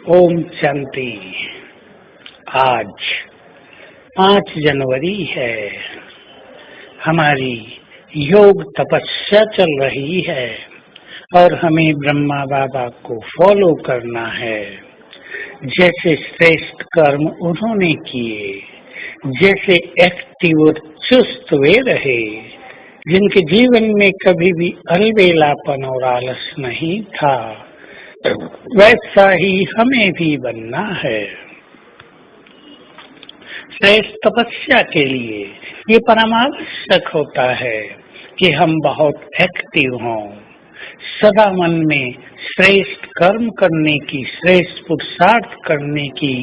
ओम शांति। आज 5 जनवरी है। हमारी योग तपस्या चल रही है और हमें ब्रह्मा बाबा को फॉलो करना है। जैसे श्रेष्ठ कर्म उन्होंने किए, जैसे एक्टिव और चुस्त वे रहे, जिनके जीवन में कभी भी अलबेलापन और आलस नहीं था, वैसा ही हमें भी बनना है। श्रेष्ठ तपस्या के लिए ये परमावश्यक होता है कि हम बहुत एक्टिव हों, सदा मन में श्रेष्ठ कर्म करने की, श्रेष्ठ पुरुषार्थ करने की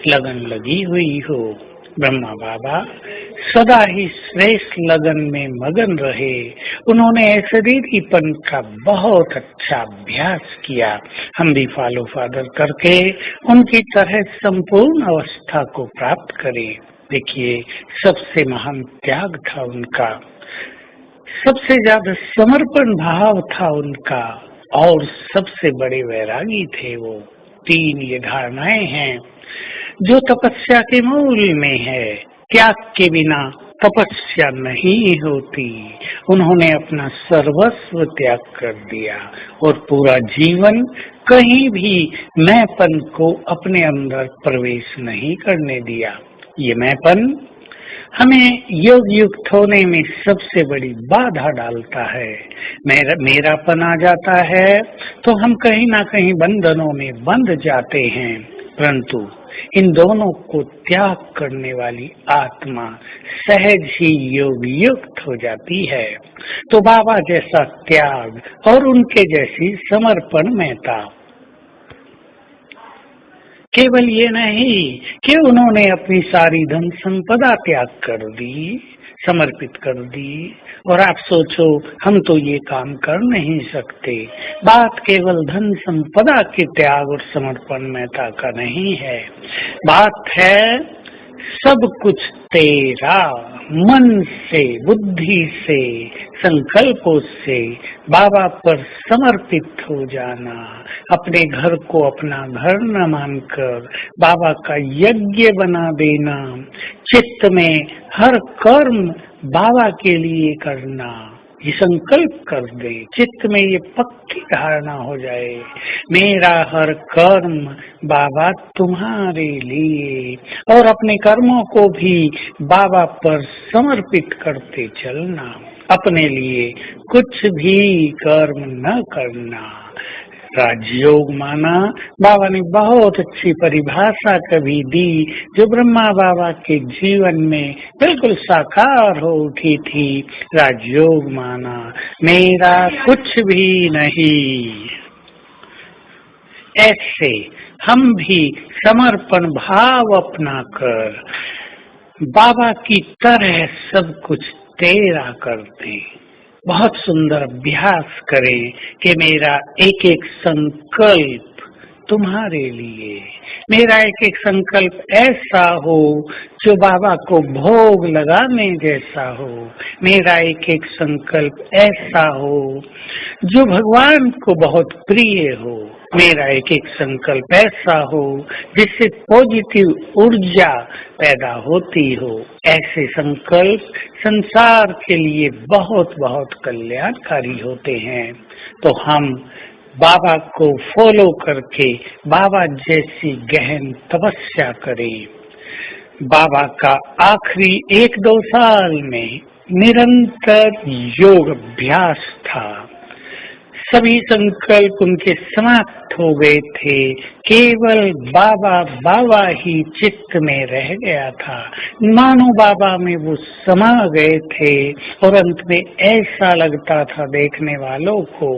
लगन लगी हुई हो। ब्रह्मा बाबा सदा ही श्रेष्ठ लगन में मगन रहे। उन्होंने शरीरीपन का बहुत अच्छा अभ्यास किया। हम भी फॉलो फादर करके उनकी तरह संपूर्ण अवस्था को प्राप्त करें। देखिए, सबसे महान त्याग था उनका, सबसे ज्यादा समर्पण भाव था उनका, और सबसे बड़े वैरागी थे वो। 3 ये धारणाएं हैं जो तपस्या के मूल में है। त्याग के बिना तपस्या नहीं होती। उन्होंने अपना सर्वस्व त्याग कर दिया और पूरा जीवन कहीं भी मैंपन को अपने अंदर प्रवेश नहीं करने दिया। ये मैंपन हमें योग युक्त होने में सबसे बड़ी बाधा डालता है। मेरापन आ जाता है तो हम कहीं ना कहीं बंधनों में बंध जाते हैं, परंतु इन दोनों को त्याग करने वाली आत्मा सहज ही योग युक्त हो जाती है। तो बाबा जैसा त्याग और उनके जैसी समर्पण महता। केवल ये नहीं कि उन्होंने अपनी सारी धन संपदा त्याग कर दी, समर्पित कर दी, और आप सोचो हम तो ये काम कर नहीं सकते। बात केवल धन संपदा के त्याग और समर्पण महता का नहीं है, बात है सब कुछ तेरा, मन से, बुद्धि से, संकल्पों से बाबा पर समर्पित हो जाना। अपने घर को अपना घर न मानकर बाबा का यज्ञ बना देना। चित्त में हर कर्म बाबा के लिए करना, ये संकल्प कर दे, चित्त में ये पक्की धारणा हो जाए, मेरा हर कर्म बाबा तुम्हारे लिए। और अपने कर्मों को भी बाबा पर समर्पित करते चलना, अपने लिए कुछ भी कर्म न करना। राजयोग माना बाबा ने बहुत अच्छी परिभाषा कभी दी, जो ब्रह्मा बाबा के जीवन में बिल्कुल साकार हो उठी थी। राजयोग माना मेरा कुछ भी नहीं। ऐसे हम भी समर्पण भाव अपना कर बाबा की तरह सब कुछ तेरा करते। बहुत सुंदर अभ्यास करें कि मेरा एक एक संकल्प तुम्हारे लिए, मेरा एक एक संकल्प ऐसा हो जो बाबा को भोग लगाने जैसा हो, मेरा एक एक संकल्प ऐसा हो जो भगवान को बहुत प्रिय हो, मेरा एक एक संकल्प ऐसा हो जिससे पॉजिटिव ऊर्जा पैदा होती हो। ऐसे संकल्प संसार के लिए बहुत बहुत कल्याणकारी होते हैं। तो हम बाबा को फॉलो करके बाबा जैसी गहन तपस्या करें। बाबा का आखिरी 1-2 साल में निरंतर योग अभ्यास था। सभी संकल्प उनके समाप्त हो गए थे, केवल बाबा बाबा ही चित्त में रह गया था, मानो बाबा में वो समा गए थे। और अंत में ऐसा लगता था देखने वालों को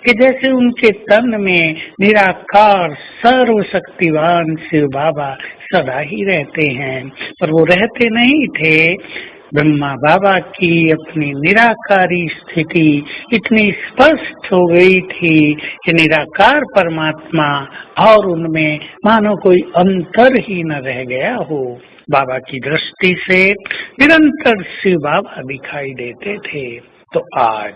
कि जैसे उनके तन में निराकार सर्वशक्तिवान शिव बाबा सदा ही रहते हैं, पर वो रहते नहीं थे। ब्रह्मा बाबा की अपनी निराकारी स्थिति इतनी स्पष्ट हो गई थी कि निराकार परमात्मा और उनमें मानो कोई अंतर ही न रह गया हो। बाबा की दृष्टि से निरंतर शिव बाबा दिखाई देते थे। तो आज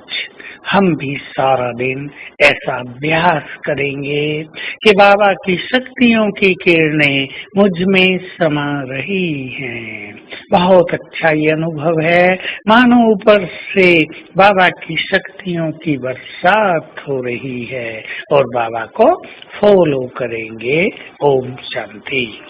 हम भी सारा दिन ऐसा अभ्यास करेंगे कि बाबा की शक्तियों की किरणें मुझ में समा रही हैं। बहुत अच्छा ये अनुभव है, मानो ऊपर से बाबा की शक्तियों की बरसात हो रही है और बाबा को फॉलो करेंगे। ओम शांति।